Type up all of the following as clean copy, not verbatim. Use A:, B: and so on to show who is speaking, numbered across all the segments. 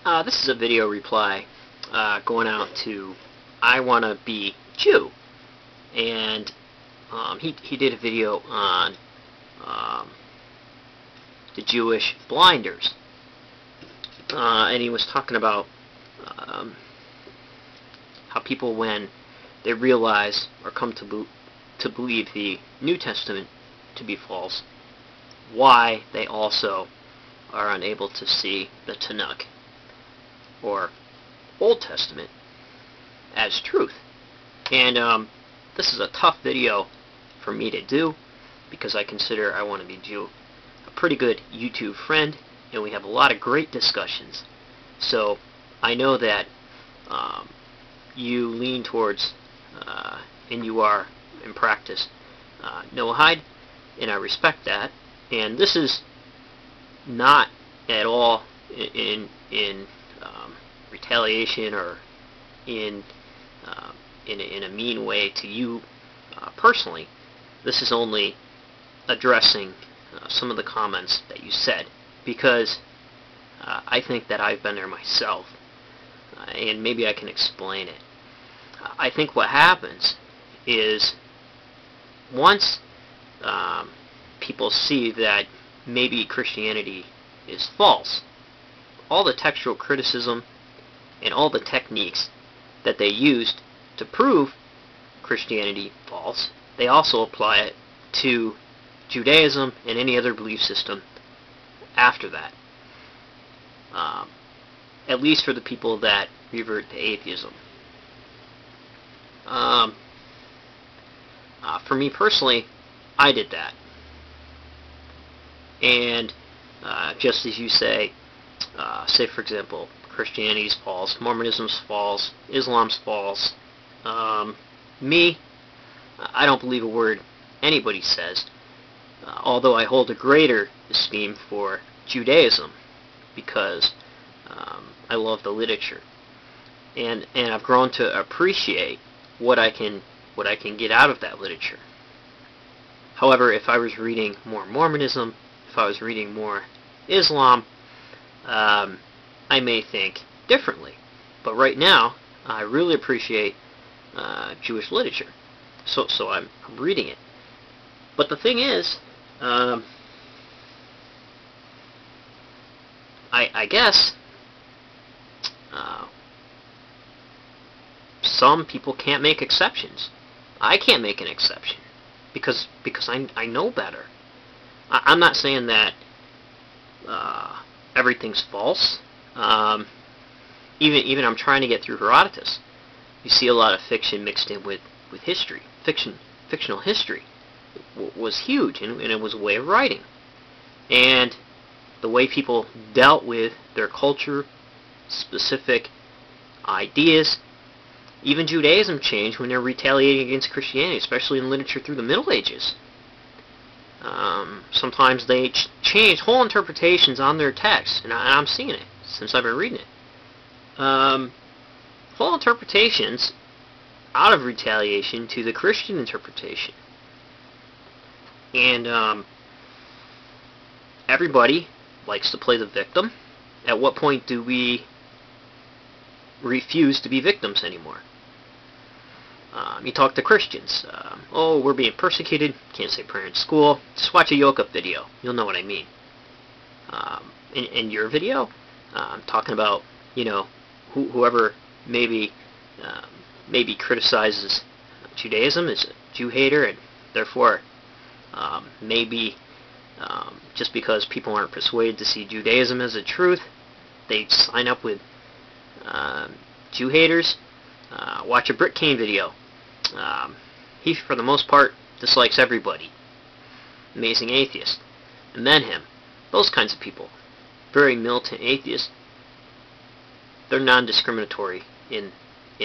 A: This is a video reply going out to I Wanna Be Jew, and he did a video on the Jewish blinders, and he was talking about how people, when they realize or come to believe the New Testament to be false, why they also are unable to see the Tanakh or Old Testament as truth. And this is a tough video for me to do, because I consider I Want to Be Jew a pretty good YouTube friend, and we have a lot of great discussions. So I know that you lean towards, and you are in practice, Noahide, and I respect that. And this is not at all in retaliation or in a mean way to you personally. This is only addressing some of the comments that you said, because I think that I've been there myself, and maybe I can explain it. I think what happens is, once people see that maybe Christianity is false, all the textual criticism and all the techniques that they used to prove Christianity false, they also apply it to Judaism and any other belief system after that. At least for the people that revert to atheism. For me personally, I did that. And just as you say for example, Christianity's false, Mormonism's false, Islam's false. Me, I don't believe a word anybody says, although I hold a greater esteem for Judaism, because I love the literature, and I've grown to appreciate what I can get out of that literature. However, if I was reading more Mormonism, if I was reading more Islam, I may think differently. But right now, I really appreciate Jewish literature, so I'm reading it. But the thing is, I guess some people can't make exceptions. I can't make an exception because I know better. I'm not saying that everything's false. Even I'm trying to get through Herodotus. You see a lot of fiction mixed in with history. Fictional history was huge, and it was a way of writing. And the way people dealt with their culture, specific ideas. Even Judaism changed when they're retaliating against Christianity, especially in literature through the Middle Ages. Sometimes they change whole interpretations on their text, and I'm seeing it since I've been reading it. Whole interpretations out of retaliation to the Christian interpretation. And everybody likes to play the victim. At what point do we refuse to be victims anymore? You talk to Christians. Oh, we're being persecuted. Can't say prayer in school. Just watch a yoke up video. You'll know what I mean. In your video, I'm talking about, whoever maybe criticizes Judaism is a Jew hater, and therefore maybe just because people aren't persuaded to see Judaism as a truth, they sign up with Jew haters. Watch a Brick Kane video. He, for the most part, dislikes everybody. Amazing atheist. And then him. Those kinds of people. Very militant atheists. They're non-discriminatory in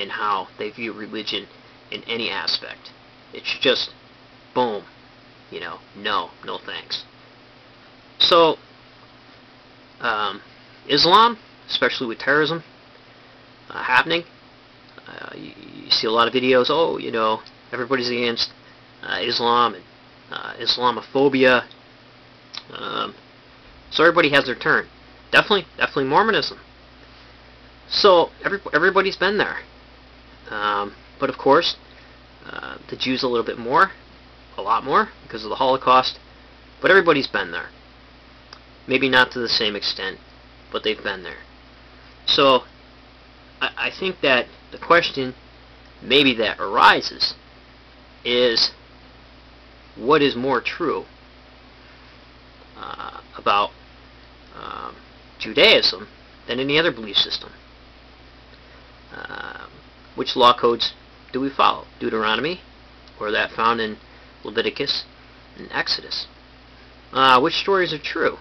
A: how they view religion in any aspect. It's just, boom, no thanks. So, Islam, especially with terrorism happening, you see a lot of videos, everybody's against Islam and Islamophobia. So everybody has their turn. Definitely Mormonism. So everybody's been there. But of course, the Jews a little bit more, a lot more, because of the Holocaust. But everybody's been there. Maybe not to the same extent, but they've been there. So I think that the question maybe that arises is, what is more true about Judaism than any other belief system? Which law codes do we follow? Deuteronomy, or that found in Leviticus and Exodus? Which stories are true?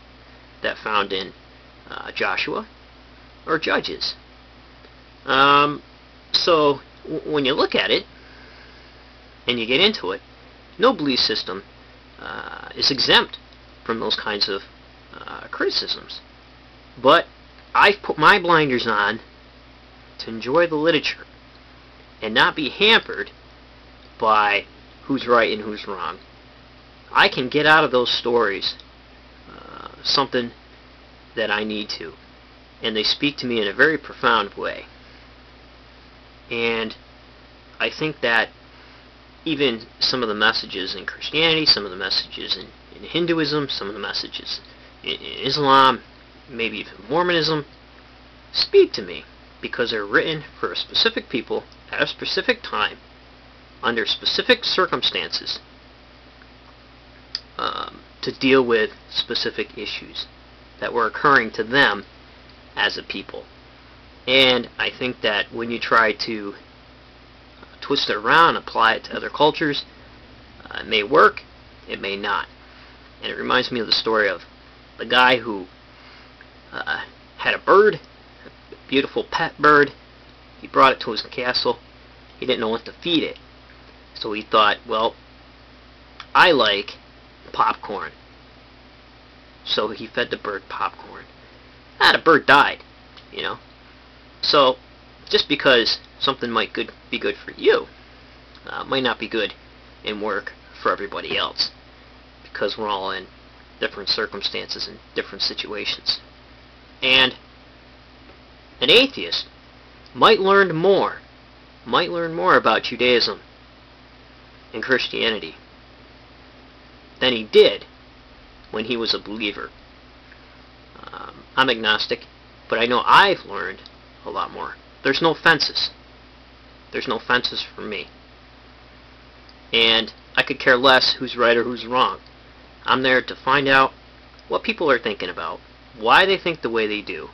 A: That found in Joshua or Judges? So when you look at it and you get into it, no belief system is exempt from those kinds of criticisms. But I've put my blinders on to enjoy the literature and not be hampered by who's right and who's wrong. I can get out of those stories something that I need to, and they speak to me in a very profound way. And I think that even some of the messages in Christianity, some of the messages in Hinduism, some of the messages in Islam, maybe even Mormonism, speak to me because they're written for a specific people at a specific time under specific circumstances to deal with specific issues that were occurring to them as a people. And I think that when you try to twist it around, apply it to other cultures, it may work, it may not. And it reminds me of the story of the guy who had a bird, a beautiful pet bird. He brought it to his castle. He didn't know what to feed it. So he thought, well, I like popcorn. So he fed the bird popcorn. The bird died, you know. So just because something might be good for you, might not be good and work for everybody else, because we're all in different circumstances and different situations. And an atheist might learn more about Judaism and Christianity than he did when he was a believer. I'm agnostic, but I know I've learned a lot more. There's no fences. There's no fences for me. And I could care less who's right or who's wrong. I'm there to find out what people are thinking about, why they think the way they do,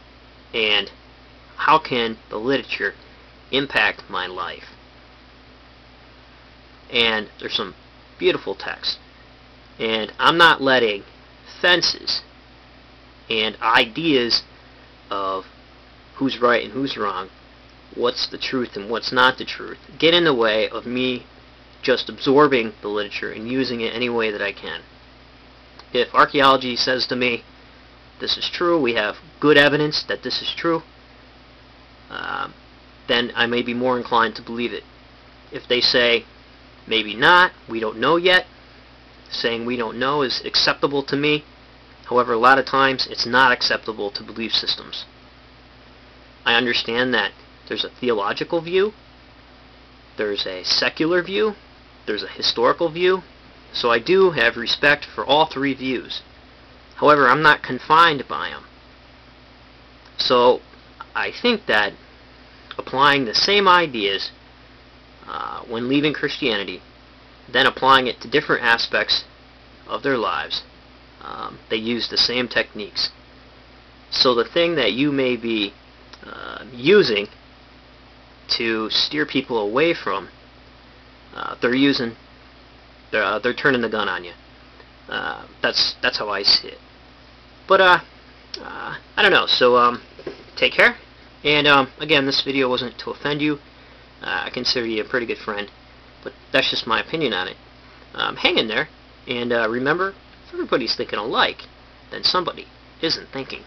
A: and how can the literature impact my life. And there's some beautiful text. And I'm not letting fences and ideas of who's right and who's wrong, what's the truth and what's not the truth, get in the way of me just absorbing the literature and using it any way that I can. If archaeology says to me, this is true, we have good evidence that this is true, then I may be more inclined to believe it. If they say, maybe not, we don't know yet, saying we don't know is acceptable to me. However, a lot of times it's not acceptable to belief systems. I understand that there's a theological view, there's a secular view, there's a historical view, so I do have respect for all three views. However, I'm not confined by them. So I think that applying the same ideas when leaving Christianity, then applying it to different aspects of their lives, they use the same techniques. So the thing that you may be using to steer people away from, they're turning the gun on you. That's how I see it. But I don't know. So take care. And again, this video wasn't to offend you. I consider you a pretty good friend, but that's just my opinion on it. Hang in there, and remember, if everybody's thinking alike, then somebody isn't thinking.